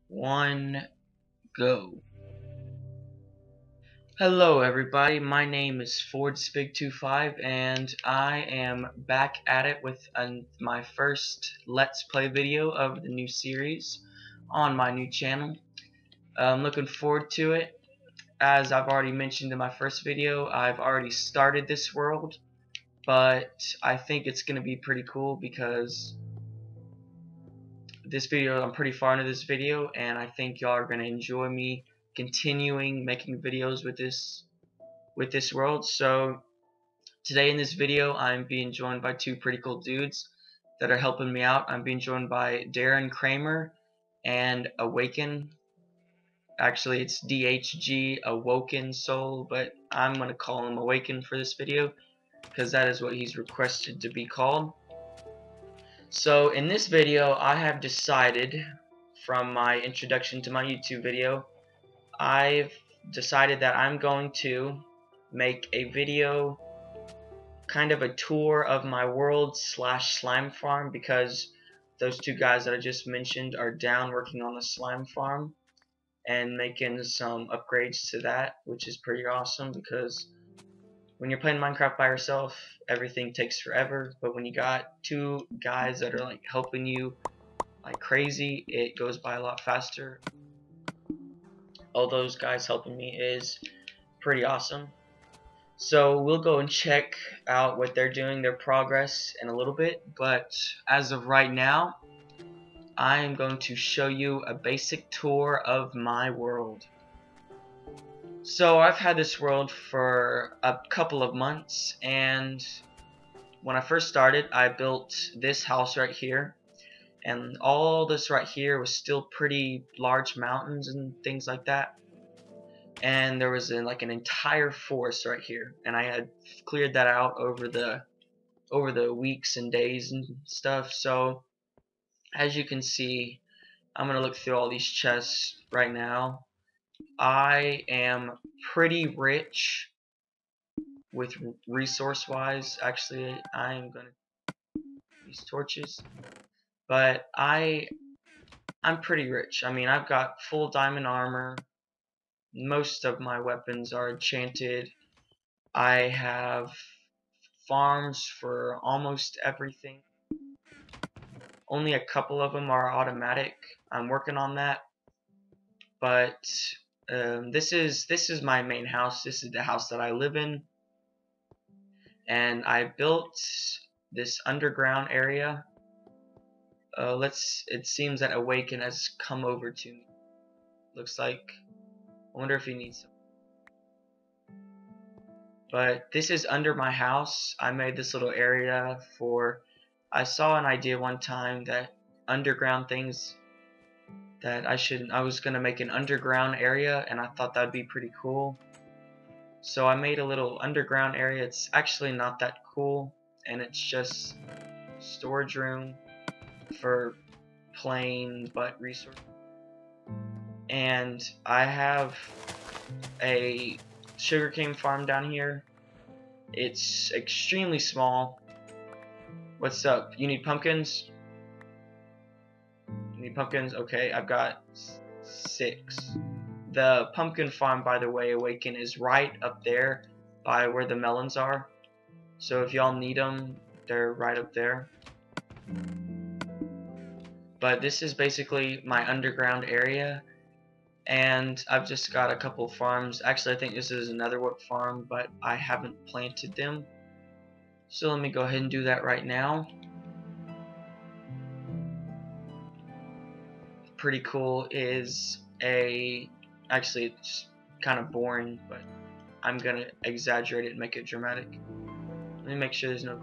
One, go. Hello everybody, my name is FordSpig25 and I am back at it with my first Let's Play video of the new series on my new channel. I'm looking forward to it. As I've already mentioned in my first video, I've already started this world, but I think it's going to be pretty cool because I'm pretty far into this video, and I think y'all are going to enjoy me continuing making videos with this world. So today in this video I'm being joined by two pretty cool dudes that are helping me out. I'm being joined by Darren Kramer and Awaken. Actually it's DHG Awoken Soul, but I'm going to call him Awaken for this video because that is what he's requested to be called. So in this video I have decided, from my introduction to my YouTube video, I've decided that I'm going to make a video, kind of a tour of my world / slime farm, because those two guys that I just mentioned are down working on the slime farm and making some upgrades to that, which is pretty awesome because when you're playing Minecraft by yourself everything takes forever, but when you got two guys that are like helping you like crazy, it goes by a lot faster. All those guys helping me is pretty awesome. So we'll go and check out what they're doing, their progress, in a little bit, but as of right now I am going to show you a basic tour of my world. So I've had this world for a couple of months, and when I first started I built this house right here, and all this right here was still pretty large mountains and things like that, and there was like an entire forest right here, and I had cleared that out over the weeks and days and stuff. So as you can see, I'm gonna look through all these chests right now. I am pretty rich with resource wise. Actually I am gonna use torches, but I'm pretty rich. I mean, I've got full diamond armor, most of my weapons are enchanted, I have farms for almost everything. Only a couple of them are automatic. I'm working on that. But this is my main house. This is the house that I live in, and I built this underground area. It seems that Awaken has come over to me. Looks like. I wonder if he needs some. But this is under my house. I made this little area for. I saw an idea one time that underground things that I was gonna make an underground area, and I thought that'd be pretty cool. So I made a little underground area. It's actually not that cool, and it's just storage room for plain but resource. And I have a sugarcane farm down here. It's extremely small. What's up? You need pumpkins? You need pumpkins? Okay, I've got 6. The pumpkin farm, by the way, Awaken, is right up there by where the melons are. So if y'all need them, they're right up there. But this is basically my underground area, and I've just got a couple farms. Actually, I think this is another netherwork farm, but I haven't planted them. So let me go ahead and do that right now. Pretty cool is actually it's kind of boring, but I'm gonna exaggerate it and make it dramatic. Let me make sure there's no.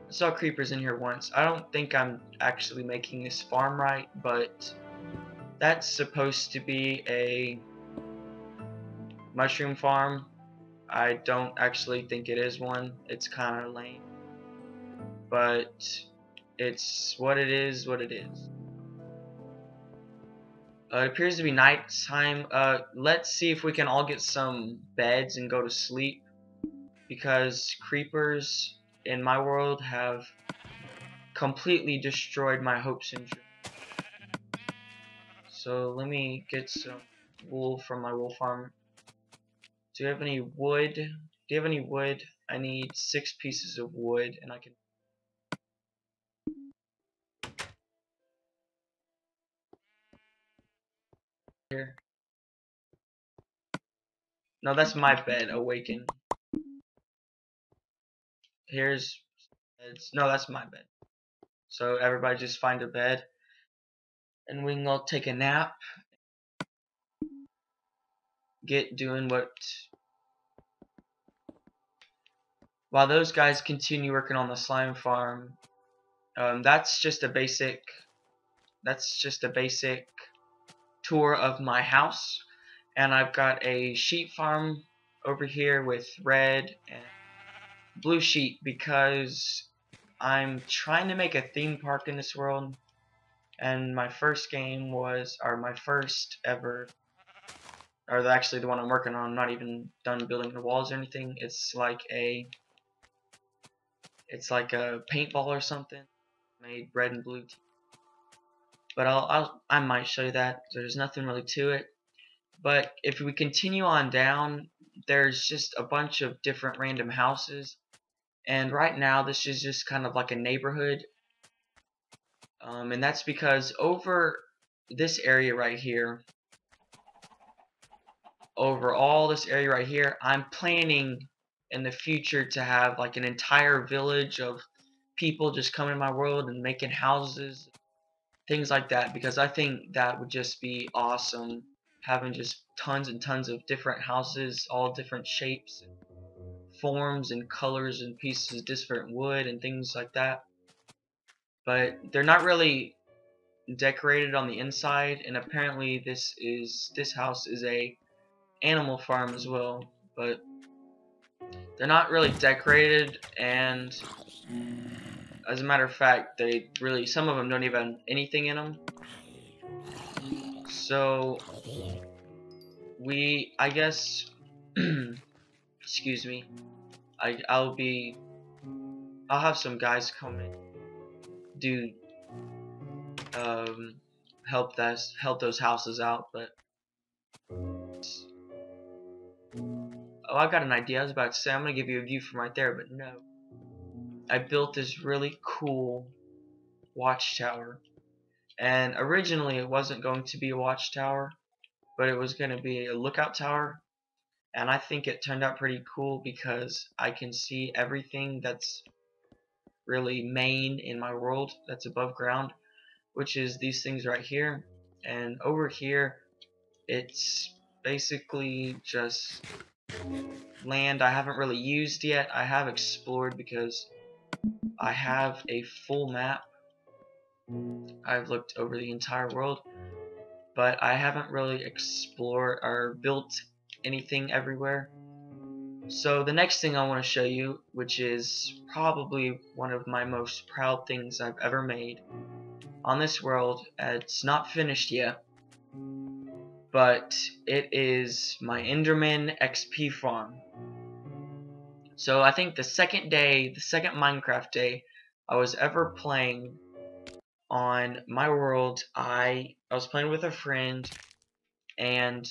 I saw creepers in here once. I don't think I'm actually making this farm right, but that's supposed to be a mushroom farm. I don't actually think it is one. It's kind of lame, but it's what it is. It appears to be night time. Let's see if we can all get some beds and go to sleep, because creepers in my world have completely destroyed my hopes and dreams. So let me get some wool from my wool farm. Do you have any wood? Do you have any wood? I need 6 pieces of wood, and I can. Here. No, that's my bed. Awaken. Here's. No, that's my bed. So everybody just find a bed, and we can all take a nap. Get doing what. While those guys continue working on the slime farm, that's just a basic. That's just a basic tour of my house, and I've got a sheep farm over here with red and blue sheep because I'm trying to make a theme park in this world, and my first game was, or my first ever, or actually the one I'm working on, I'm not even done building the walls or anything. It's like a paintball or something, made red and blue. But I might show you that. There's nothing really to it. But if we continue on down, there's just a bunch of different random houses. And right now, this is just kind of like a neighborhood. And that's because over this area right here, over all this area right here, I'm planning in the future to have like an entire village of people just coming to my world and making houses, things like that, because I think that would just be awesome, having just tons and tons of different houses, all different shapes and forms and colors and pieces of different wood and things like that. But they're not really decorated on the inside, and apparently this house is a animal farm as well, but they're not really decorated, and as a matter of fact, some of them don't even have anything in them. So I guess excuse me, I'll have some guys come and do help those houses out. But oh, I got an idea. I was about to say I'm gonna give you a view from right there, but no. I built this really cool watchtower, and originally it wasn't going to be a watchtower, but it was going to be a lookout tower. And I think it turned out pretty cool because I can see everything that's really main in my world that's above ground, which is these things right here. And over here, it's basically just land I haven't really used yet. I have explored because I have a full map. I've looked over the entire world, but I haven't really explored or built anything everywhere. So the next thing I want to show you, which is probably one of my most proud things I've ever made on this world, it's not finished yet, but it is my Enderman XP farm. So I think the second Minecraft day I was ever playing on my world, I was playing with a friend, and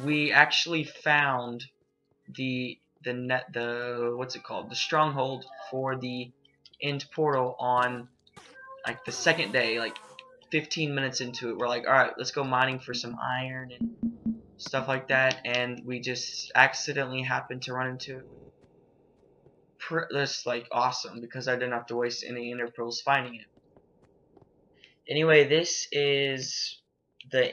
we actually found the what's it called, the stronghold for the end portal on like the second day, like 15 minutes into it. We're like, alright, let's go mining for some iron and stuff like that, and we just accidentally happened to run into it. That's like awesome because I didn't have to waste any ender pearls finding it. Anyway, this is the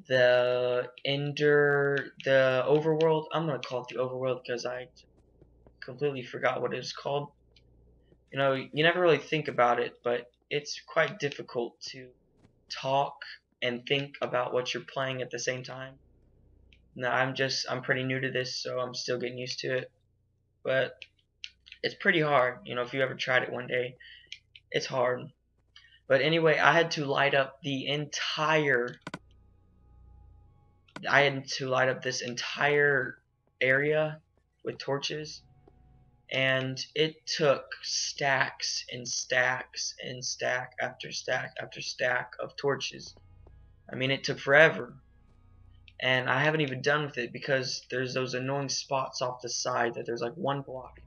the overworld. I'm gonna call it the overworld because I completely forgot what it's called. You know, you never really think about it, but it's quite difficult to talk and think about what you're playing at the same time. Now, I'm pretty new to this, so I'm still getting used to it. But it's pretty hard, you know, if you ever tried it one day. It's hard. But anyway, I had to light up the entire I had to light up this entire area with torches, and it took stacks and stacks and stack after stack after stack of torches. I mean, it took forever, and I haven't even done with it because there's those annoying spots off the side that there's like one block.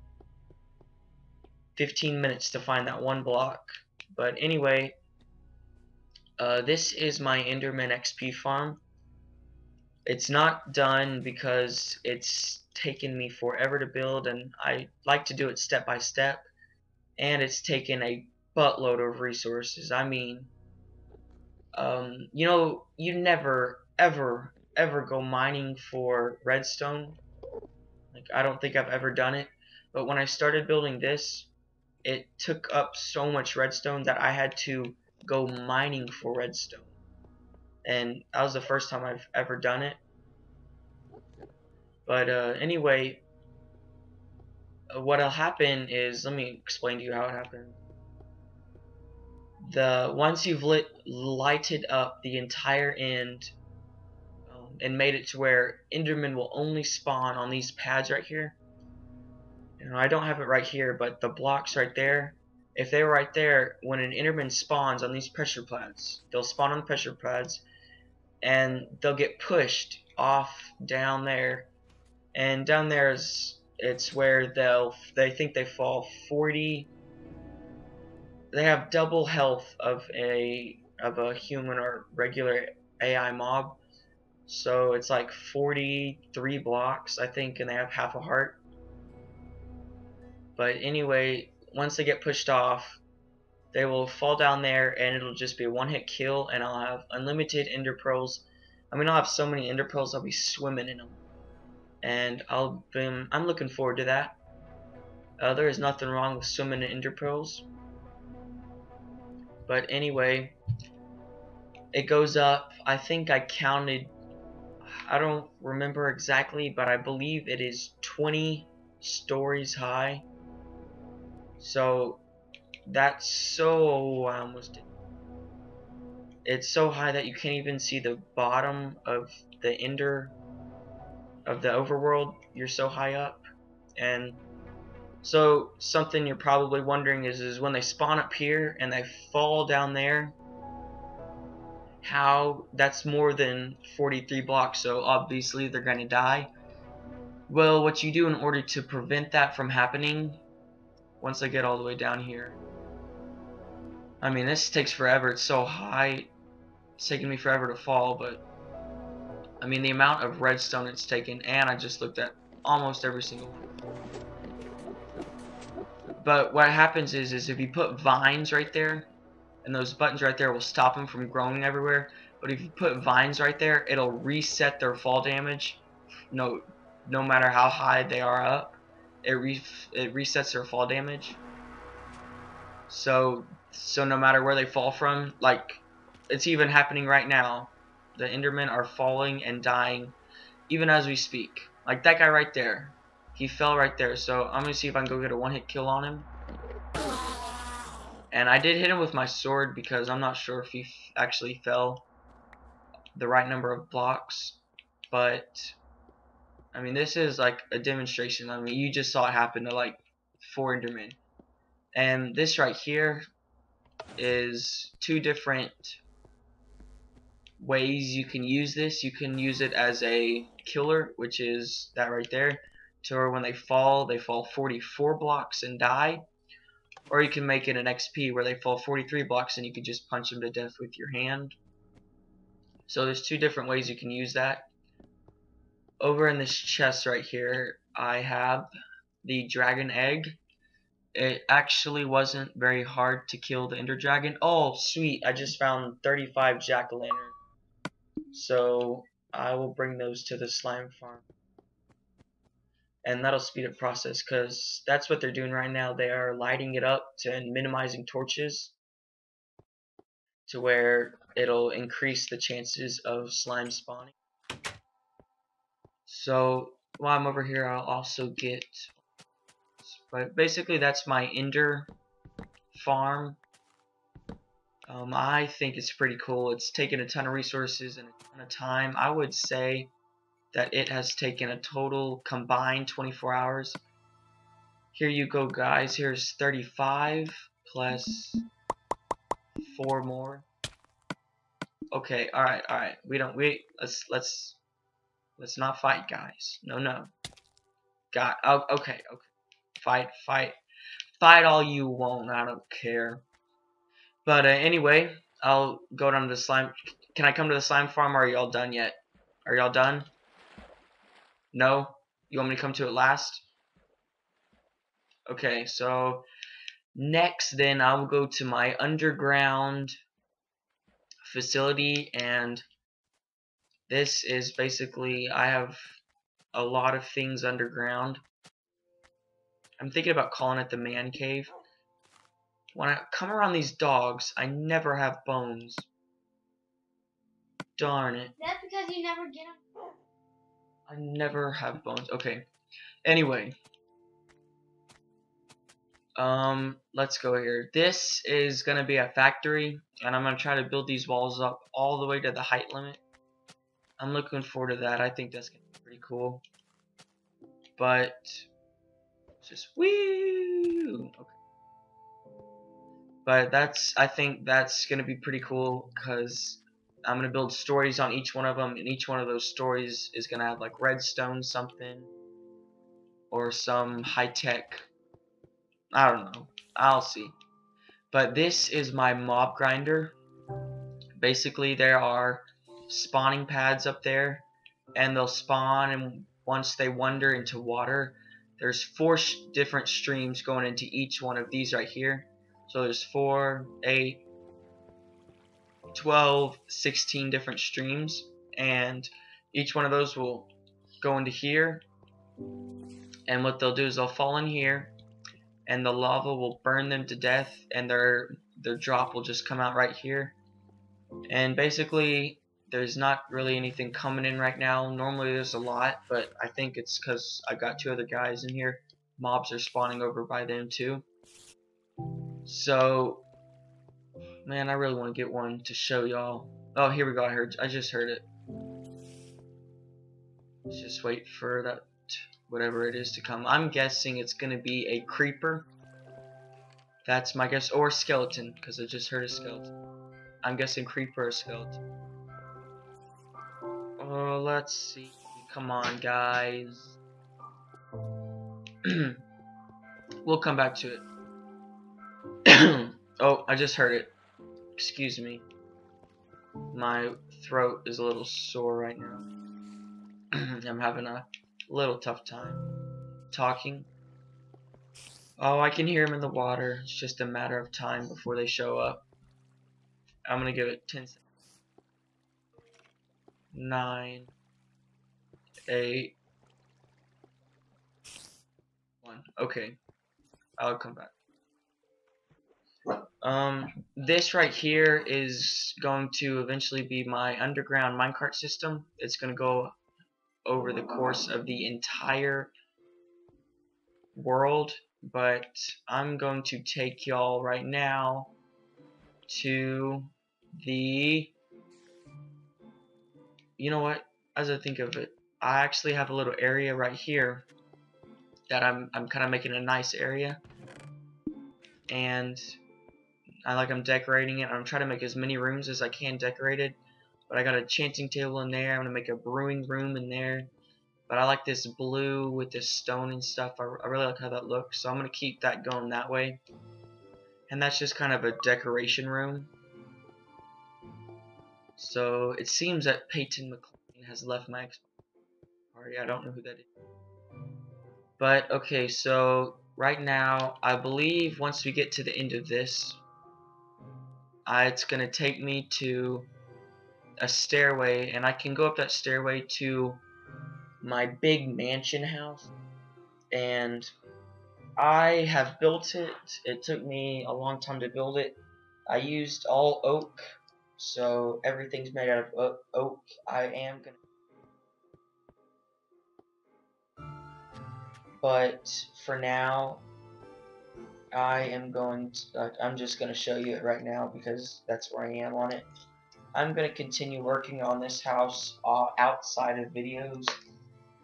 15 minutes to find that one block. But anyway, this is my Enderman XP farm. It's not done because it's taken me forever to build, and I like to do it step by step, and it's taken a buttload of resources. I mean, you know, you never ever go mining for redstone. Like, I don't think I've ever done it, but when I started building this, it took up so much redstone that I had to go mining for redstone, and that was the first time I've ever done it. But anyway, what'll happen is, let me explain to you how it happened. Once you've lighted up the entire end, and made it to where Enderman will only spawn on these pads right here. You know, I don't have it right here, but the blocks right there, if they were right there, when an Enderman spawns on these pressure pads, they'll spawn on the pressure pads, and they'll get pushed off down there, and down there it's where they think they fall 40. They have double health of a human or regular AI mob, so it's like 43 blocks I think, and they have half a heart. But anyway, once they get pushed off, they will fall down there, and it'll just be a one-hit kill, and I'll have unlimited ender pearls. I mean, I'll have so many ender pearls, I'll be swimming in them, and I'm looking forward to that. There is nothing wrong with swimming in ender pearls. But anyway, it goes up. I think I counted, I don't remember exactly, but I believe it is 20 stories high. So that's so, I almost did. It's so high that you can't even see the bottom of the ender of the overworld. You're so high up. And so something you're probably wondering is when they spawn up here and they fall down there, how that's more than 43 blocks, so obviously they're gonna die. Well, what you do in order to prevent that from happening, once I get all the way down here, I mean, this takes forever. It's so high, it's taking me forever to fall, but I mean, the amount of redstone it's taken, and I just looked at almost every single one. But what happens is if you put vines right there, and those buttons right there will stop them from growing everywhere, but if you put vines right there, it'll reset their fall damage. No matter how high they are up, it resets their fall damage. So no matter where they fall from, like, it's even happening right now. The Endermen are falling and dying even as we speak. Like that guy right there, he fell right there. So I'm gonna see if I can go get a one-hit kill on him. And I did hit him with my sword because I'm not sure if he actually fell the right number of blocks. But I mean, this is like a demonstration. I mean, you just saw it happen to like 4 Endermen. And this right here is 2 different ways you can use this. You can use it as a killer, which is that right there, to where when they fall 44 blocks and die. Or you can make it an XP where they fall 43 blocks and you can just punch them to death with your hand. So there's 2 different ways you can use that. Over in this chest right here, I have the dragon egg. It actually wasn't very hard to kill the ender dragon. Oh, sweet, I just found 35 jack-o'-lantern. So I will bring those to the slime farm. And that'll speed up process, because that's what they're doing right now. They are lighting it up and minimizing torches to where it'll increase the chances of slime spawning. So while I'm over here, I'll also get, but basically that's my ender farm. I think it's pretty cool. It's taken a ton of resources and a ton of time. I would say that it has taken a total combined 24 hours. Here you go, guys. Here's 35 plus 4 more. Okay, all right. Let's not fight, guys. No. Oh, okay. Fight all you want. I don't care. But anyway, I'll go down to the slime. Can I come to the slime farm, or are y'all done yet? Are y'all done? No? You want me to come to it last? Okay, so next then I'll go to my underground facility, and this is basically, I have a lot of things underground. I'm thinking about calling it the man cave. When I come around these dogs, I never have bones. Darn it. That's because you never get them. I never have bones. Okay. Anyway. Let's go here. This is gonna be a factory, and I'm gonna try to build these walls up all the way to the height limit. I'm looking forward to that. I think that's gonna be pretty cool. But just woo. Okay. But I think that's gonna be pretty cool because I'm gonna build stories on each one of them, and each one of those stories is gonna have like redstone something or some high tech. I don't know. I'll see. But this is my mob grinder. Basically, there are spawning pads up there, and they'll spawn, and once they wander into water, there's 4 different streams going into each one of these right here. So there's 4, 8, 12, 16 different streams, and each one of those will go into here, and what they'll do is they'll fall in here, and the lava will burn them to death, and their drop will just come out right here. And basically, there's not really anything coming in right now. Normally there's a lot, but I think it's because I got 2 other guys in here. Mobs are spawning over by them too. So, man, I really want to get one to show y'all. Oh, here we go. I just heard it. Let's just wait for that, whatever it is, to come. I'm guessing it's gonna be a creeper. That's my guess, or skeleton, because I just heard a skeleton. I'm guessing creeper or skeleton. Oh, let's see. Come on, guys. We'll come back to it. Oh, I just heard it. Excuse me. My throat is a little sore right now. I'm having a little tough time talking. Oh, I can hear them in the water. It's just a matter of time before they show up. I'm gonna give it 10 seconds. 9, 8, 1. Okay, I'll come back. This right here is going to eventually be my underground minecart system. It's gonna go over the course of the entire world, but I'm going to take y'all right now to the, you know what, as I think of it, I actually have a little area right here that I'm kind of making a nice area, and I'm decorating it. I'm trying to make as many rooms as I can decorated, but I got a enchanting table in there. I'm gonna make a brewing room in there, but I like this blue with this stone and stuff. I really like how that looks, so I'm gonna keep that going that way. And that's just kind of a decoration room. So it seems that Peyton McLean has left my party. I don't know who that is. But okay, so right now, I believe once we get to the end of this, it's gonna take me to a stairway, and I can go up that stairway to my big mansion house. And I have built it. It took me a long time to build it. I used all oak, so everything's made out of oak. I am gonna, but for now, I'm just going to show you it right now because that's where I am on it. I'm going to continue working on this house outside of videos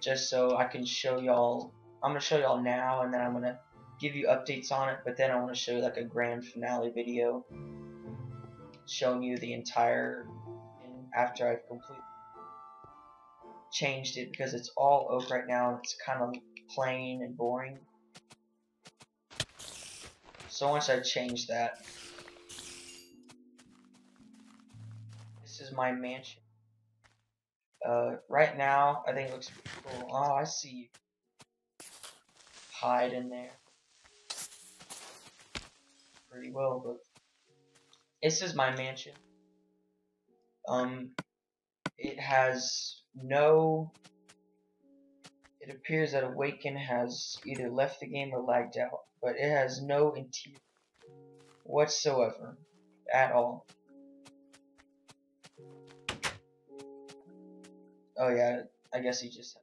just so I can show y'all. I'm going to show y'all now, and then I'm going to give you updates on it, but then I want to show you like a grand finale video showing you the entire after I've completely changed it, because it's all oak right now and it's kind of plain and boring. So once I change that, this is my mansion. Right now, I think it looks pretty cool. Oh, I see you. Hide in there. Pretty well, but this is my mansion. It has no. It appears that Awaken has either left the game or lagged out, but it has no interior whatsoever at all. Oh yeah, I guess he just.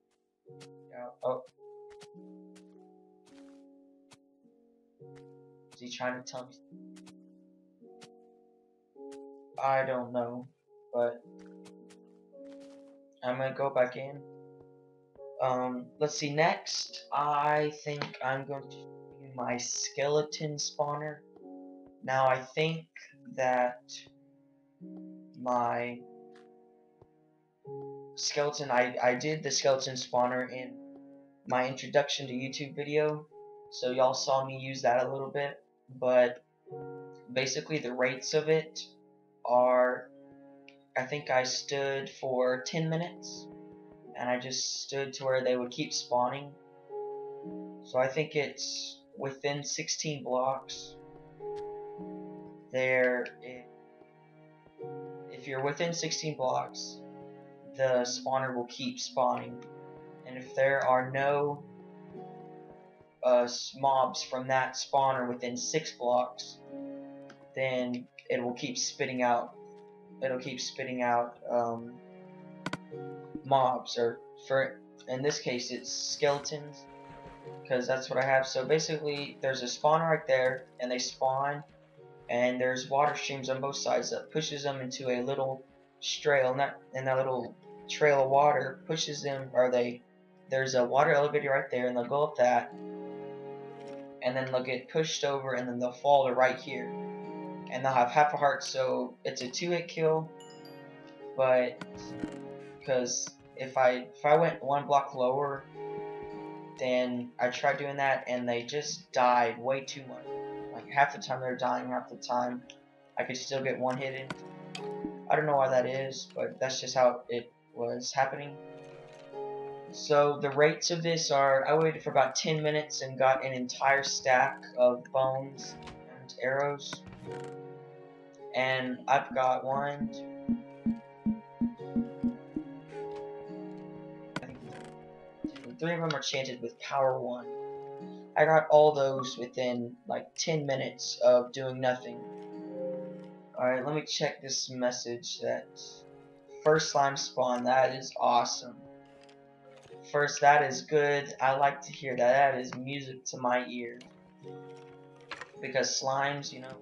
Yeah. Oh. Is he trying to tell me? I don't know, but I'm gonna go back in. Let's see. Next, I think I'm going to do my skeleton spawner. Now, I think that my skeleton, I did the skeleton spawner in my introduction to YouTube video, so y'all saw me use that a little bit, but basically the rates of it are, I think I stood for 10 minutes, and I just stood to where they would keep spawning. So I think it's within 16 blocks. If you're within 16 blocks, the spawner will keep spawning, and if there are no mobs from that spawner within 6 blocks, then it will keep spitting out. It'll keep spitting out mobs, or for in this case it's skeletons, because that's what I have. So basically, there's a spawner right there, and they spawn, and there's water streams on both sides that pushes them into a little trail, and that little trail of water pushes them, there's a water elevator right there, and they'll go up that, and then they'll get pushed over, and then they'll fall to right here, and they'll have half a heart. So it's a 2-hit kill, but because if I went 1 block lower, then I tried doing that and they just died way too much. Like half the time they're dying, half the time I could still get 1 hit in. I don't know why that is, but that's just how it was happening. So the rates of this are, I waited for about 10 minutes and got an entire stack of bones and arrows. And I've got 1, 2, I think 3 of them are chanted with power 1. I got all those within like 10 minutes of doing nothing. Alright, let me check this message. That first slime spawn, that is awesome. First, that is good. I like to hear that. That is music to my ear. Because slimes, you know,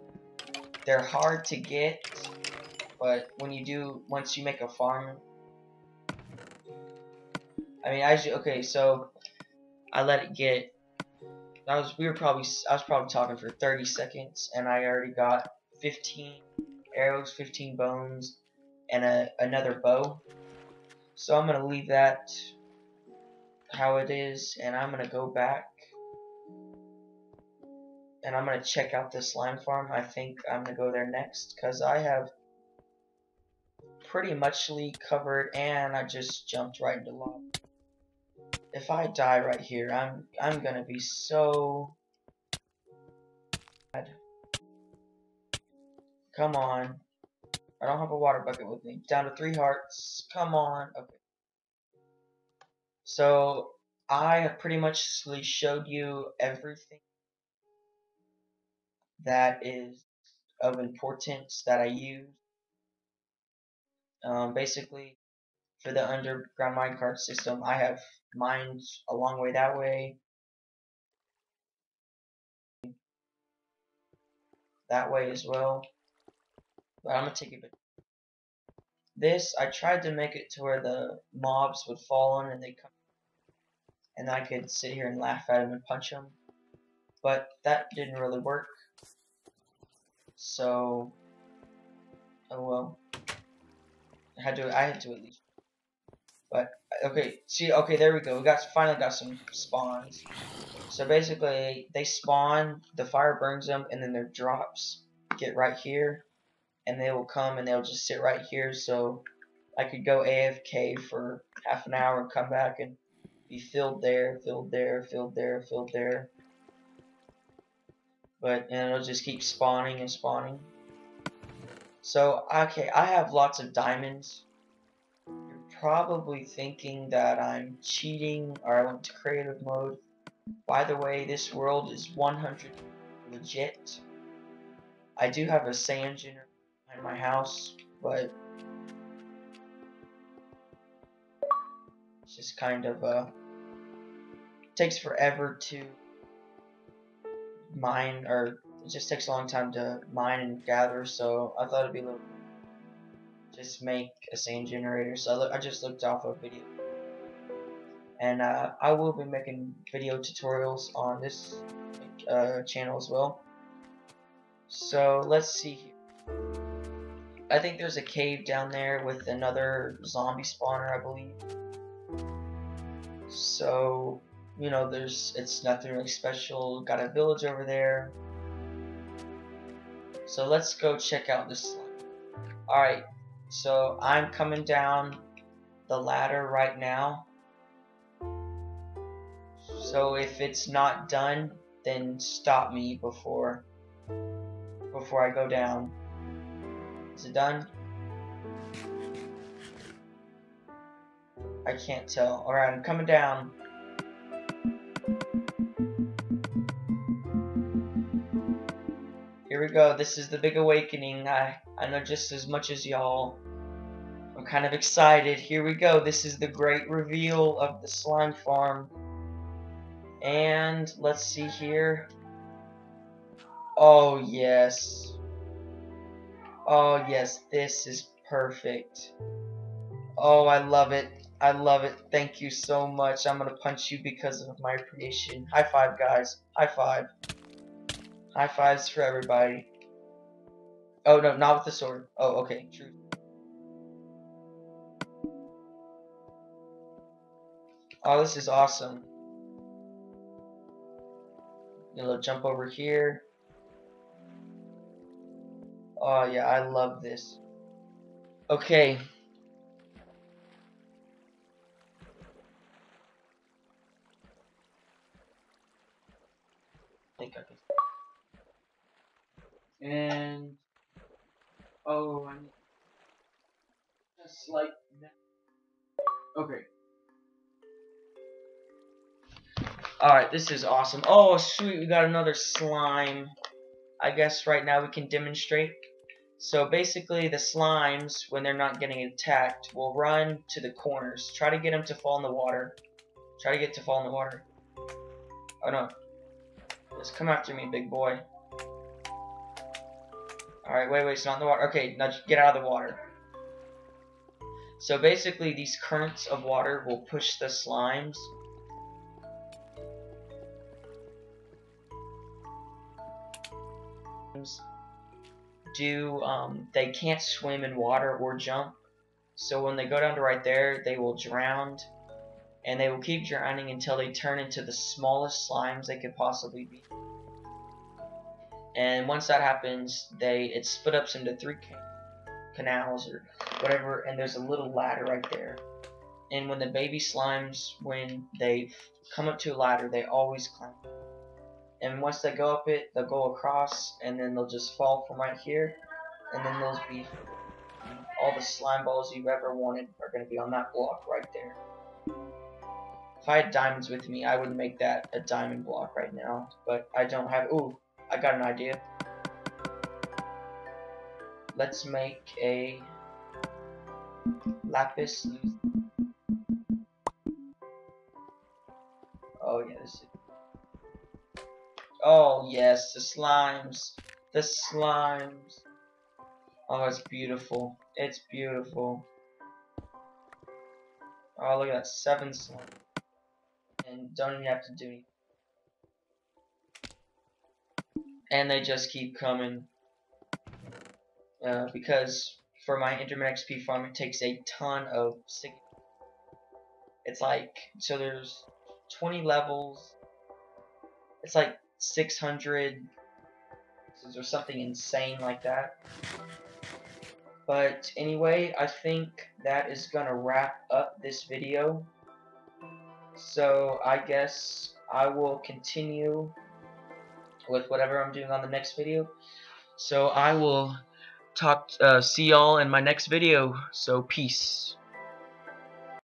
they're hard to get, but when you do, once you make a farm, I mean, okay, so I let it get. I was probably talking for 30 seconds, and I already got 15 arrows, 15 bones, and another bow. So I'm gonna leave that how it is, and I'm gonna go back, and I'm gonna check out the slime farm. I think I'm gonna go there next because I have pretty muchly covered, and I just jumped right into lava. If I die right here, I'm gonna be so bad. Come on. I don't have a water bucket with me. Down to 3 hearts. Come on. Okay. So I have pretty much showed you everything that is of importance that I use. Basically, for the underground minecart system, I have mined a long way that way. that way as well. But I'm gonna take it. This, I tried to make it to where the mobs would fall on and they come, and I could sit here and laugh at them and punch them. But that didn't really work. So, oh well. I had to at least. But okay, see, okay, there we go. We finally got some spawns. So basically, they spawn, the fire burns them, and then their drops get right here, and they will come and they'll just sit right here. So I could go AFK for half an hour and come back and be filled there, filled there, filled there, filled there. But and it'll just keep spawning and spawning. So okay, I have lots of diamonds. You're probably thinking that I'm cheating or I went to creative mode. By the way, this world is 100 legit. I do have a sand generator behind my house, but it's just kind of takes forever to mine, or it just takes a long time to mine and gather. So I thought it'd be a little just make a sand generator. So I just looked off a video, and I will be making video tutorials on this channel as well. So let's see here. I think there's a cave down there with another zombie spawner, I believe. So, you know, it's nothing really special. Got a village over there. So let's go check out this slime. Alright, so I'm coming down the ladder right now. So if it's not done, then stop me before I go down. Is it done? I can't tell. Alright, I'm coming down. Here we go. This is the big awakening. I know just as much as y'all. I'm kind of excited. Here we go. This is the great reveal of the slime farm. And let's see here. Oh yes. Oh yes, this is perfect. Oh, I love it. I love it. Thank you so much. I'm gonna punch you because of my creation. High five, guys. High five. High fives for everybody. Oh no, not with the sword. Oh, okay. True. Oh, this is awesome. A little jump over here. Oh yeah, I love this. Okay. I think I can. And oh, I need just like that. Okay. Alright, this is awesome. Oh, sweet, we got another slime. I guess right now we can demonstrate. So basically, the slimes, when they're not getting attacked, will run to the corners. Try to get them to fall in the water. Try to get to fall in the water. Oh no. Just come after me, big boy. Alright, wait, it's not in the water. Okay, now get out of the water. So basically, these currents of water will push the slimes. They can't swim in water or jump. So when they go down to right there, they will drown. And they will keep drowning until they turn into the smallest slimes they could possibly be. And once that happens, it split up into 3 canals or whatever, and there's a little ladder right there. And when the baby slimes, when they come up to a ladder, they always climb. And once they go up it, they'll go across, and then they'll just fall from right here, and then those be all the slime balls you've ever wanted are going to be on that block right there. If I had diamonds with me, I would make that a diamond block right now, but I don't have. Ooh, I got an idea. Let's make a lapis lazuli. Oh yeah, this is. Oh yes, the slimes. The slimes. Oh, it's beautiful. It's beautiful. Oh, look at that. 7 slimes. And don't even have to do anything. And they just keep coming. Because for my intermittent XP farm, it takes a ton of it's like, so there's 20 levels. It's like 600 or something insane like that. But anyway, I think that is gonna wrap up this video. So I guess I will continue with whatever I'm doing on the next video. So I will see y'all in my next video. So peace.